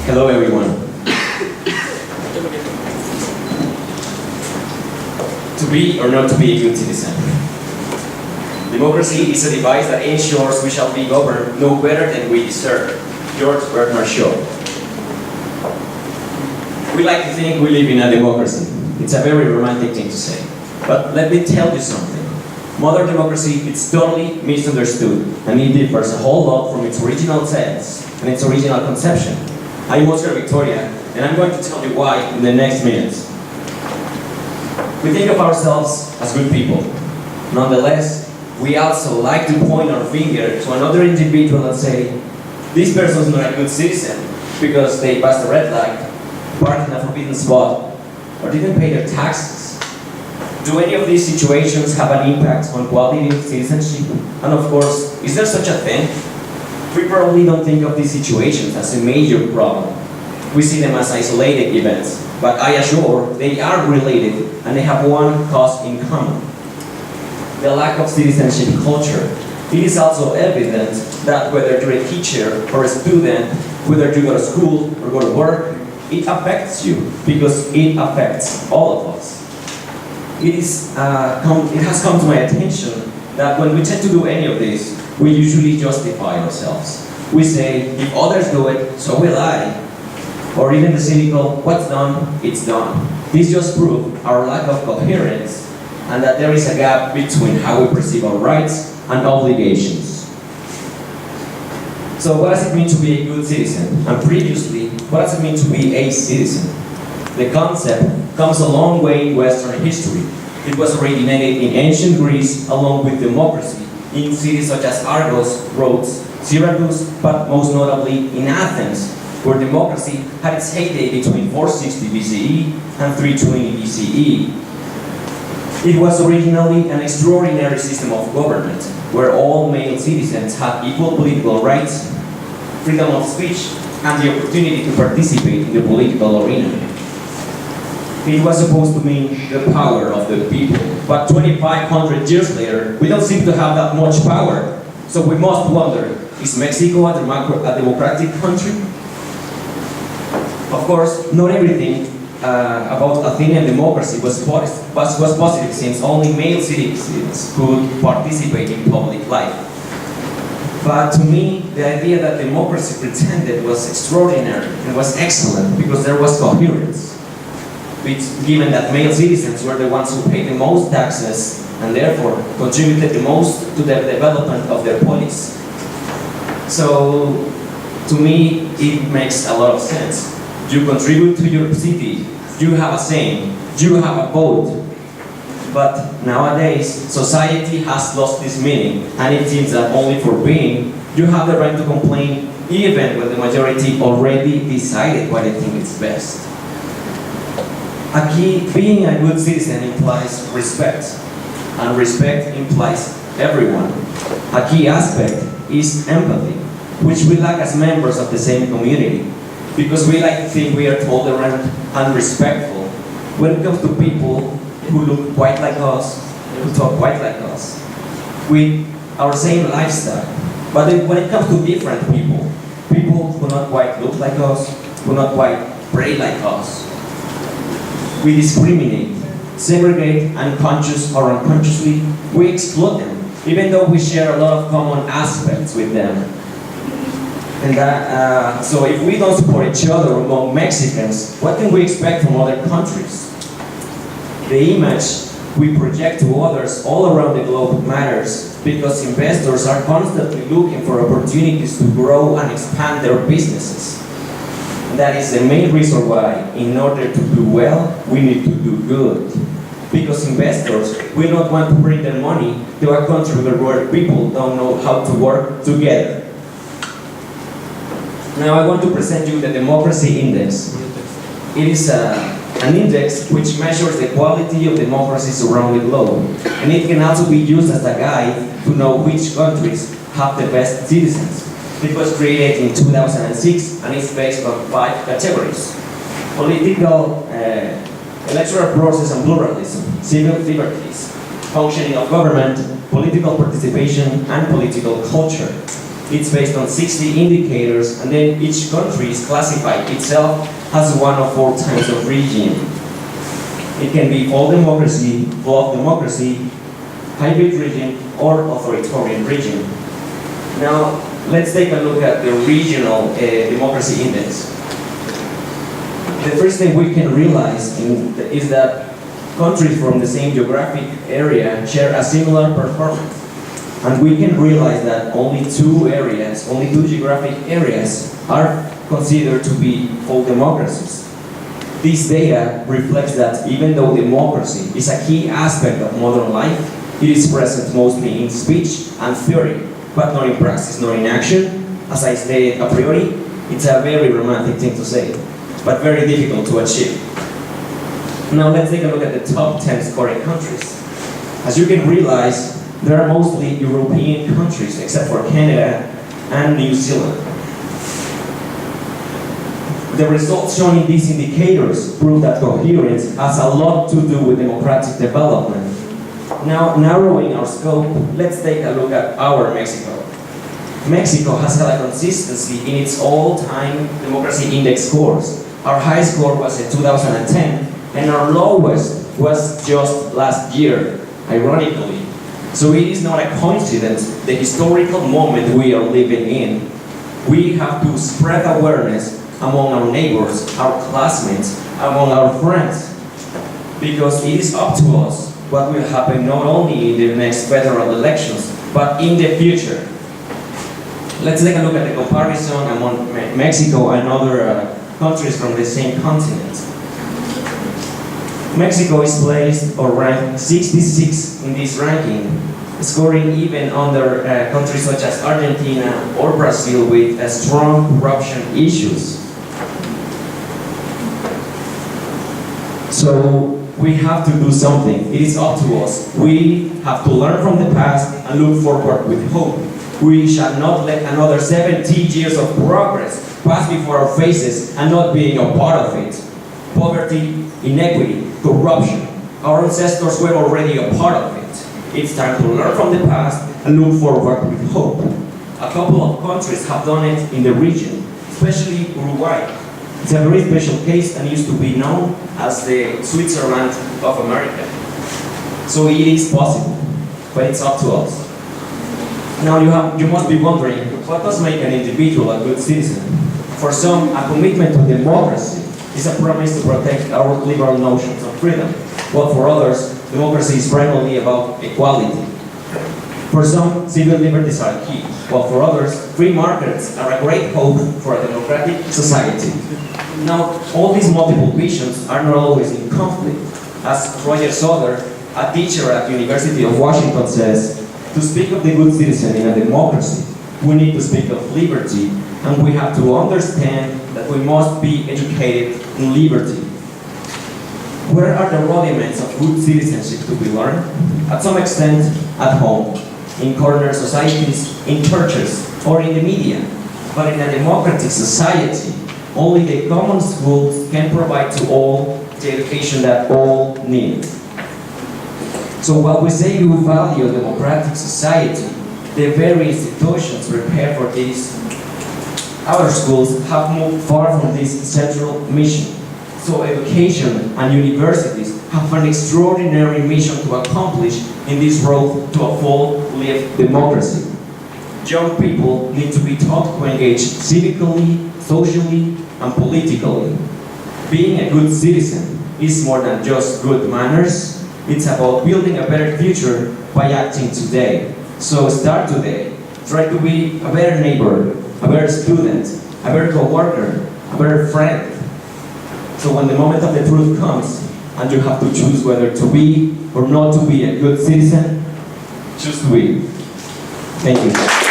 Hello everyone. To be or not to be a good citizen. Democracy is a device that ensures we shall be governed no better than we deserve. George Bernard Shaw. We like to think we live in a democracy. It's a very romantic thing to say. But let me tell you something. Modern democracy is totally misunderstood, and it differs a whole lot from its original sense and its original conception. I'm Oscar Victoria, and I'm going to tell you why in the next minutes. We think of ourselves as good people. Nonetheless, we also like to point our finger to another individual and say, this person's not a good citizen because they passed a red light, parked in a forbidden spot, or didn't pay their taxes. Do any of these situations have an impact on quality of citizenship? And of course, is there such a thing? We probably don't think of these situations as a major problem. We see them as isolated events, but I assure they are related and they have one cause in common. The lack of citizenship culture. It is also evident that whether you're a teacher or a student, whether you go to school or go to work, it affects you because it affects all of us. It has come to my attention that when we tend to do any of this, we usually justify ourselves. We say, if others do it, so will I. Or even the cynical, what's done, it's done. This just proves our lack of coherence and that there is a gap between how we perceive our rights and obligations. So what does it mean to be a good citizen? And previously, what does it mean to be a citizen? The concept comes a long way in Western history. It was originated in ancient Greece along with democracy in cities such as Argos, Rhodes, Syracuse, but most notably in Athens, where democracy had its heyday between 460 BCE and 320 BCE. It was originally an extraordinary system of government, where all male citizens had equal political rights, freedom of speech, and the opportunity to participate in the political arena. It was supposed to mean the power of the people, but 2,500 years later, we don't seem to have that much power. So we must wonder, is Mexico a democratic country? Of course, not everything about Athenian democracy was positive, since only male citizens could participate in public life. But to me, the idea that democracy pretended was extraordinary and was excellent because there was coherence. Given that male citizens were the ones who paid the most taxes and therefore contributed the most to the development of their polis. So, to me, it makes a lot of sense. You contribute to your city, you have a say, you have a vote. But nowadays, society has lost this meaning, and it seems that only for being, you have the right to complain even when the majority already decided what they think is best. Being a good citizen implies respect, and respect implies everyone. A key aspect is empathy, which we lack as members of the same community, because we like to think we are tolerant and respectful when it comes to people who look quite like us, who talk quite like us, with our same lifestyle. But when it comes to different people, people who not quite look like us, who not quite pray like us, we discriminate, segregate, unconscious or unconsciously, we exclude them, even though we share a lot of common aspects with them. And so if we don't support each other among Mexicans, what can we expect from other countries? The image we project to others all around the globe matters because investors are constantly looking for opportunities to grow and expand their businesses. That is the main reason why, in order to do well, we need to do good. Because investors will not want to bring their money to a country where people don't know how to work together. Now I want to present you the Democracy Index. It is an index which measures the quality of democracies around the globe. And it can also be used as a guide to know which countries have the best citizens. It was created in 2006 and is based on 5 categories: political, electoral process and pluralism, civil liberties, functioning of government, political participation, and political culture. It's based on 60 indicators, and then each country is classified itself as one of 4 types of region. It can be all democracy, bloc democracy, hybrid region, or authoritarian region. Now, let's take a look at the regional democracy index. The first thing we can realize is that countries from the same geographic area share a similar performance. And we can realize that only 2 geographic areas are considered to be full democracies. This data reflects that even though democracy is a key aspect of modern life, it is present mostly in speech and theory, but not in practice, not in action. As I stated a priori, it's a very romantic thing to say, but very difficult to achieve. Now let's take a look at the top 10 scoring countries. As you can realize, there are mostly European countries, except for Canada and New Zealand. The results shown in these indicators prove that coherence has a lot to do with democratic development. Now, narrowing our scope, let's take a look at our Mexico. Mexico has had a consistency in its all-time democracy index scores. Our highest score was in 2010, and our lowest was just last year, ironically. So it is not a coincidence, the historical moment we are living in. We have to spread awareness among our neighbors, our classmates, among our friends, because it is up to us what will happen not only in the next federal elections, but in the future. Let's take a look at the comparison among Mexico and other countries from the same continent. Mexico is placed or ranked 66 in this ranking, scoring even under countries such as Argentina or Brazil with strong corruption issues. So we have to do something. It is up to us. We have to learn from the past and look forward with hope. We shall not let another 70 years of progress pass before our faces and not being a part of it. Poverty, inequity, corruption. Our ancestors were already a part of it. It's time to learn from the past and look forward with hope. A couple of countries have done it in the region, especially Uruguay. It's a very special case and used to be known as the Switzerland of America. So it is possible, but it's up to us. Now you must be wondering, what does make an individual a good citizen? For some, a commitment to democracy is a promise to protect our liberal notions of freedom, while for others, democracy is primarily about equality. For some, civil liberties are key, while for others, free markets are a great hope for a democratic society. Now, all these multiple visions are not always in conflict. As Roger Soder, a teacher at the University of Washington, says, to speak of the good citizen in a democracy, we need to speak of liberty, and we have to understand that we must be educated in liberty. Where are the rudiments of good citizenship to be learned? At some extent, at home, in corner societies, in churches, or in the media. But in a democratic society, only the common schools can provide to all the education that all need. So while we say we value a democratic society, the very institutions prepared for this, our schools have moved far from this central mission. So education and universities have an extraordinary mission to accomplish in this road to a full-lived democracy. Young people need to be taught to engage civically, socially, and politically. Being a good citizen is more than just good manners. It's about building a better future by acting today. So start today. Try to be a better neighbor, a better student, a better co-worker, a better friend. So when the moment of the truth comes, and you have to choose whether to be or not to be a good citizen, choose to be. Thank you.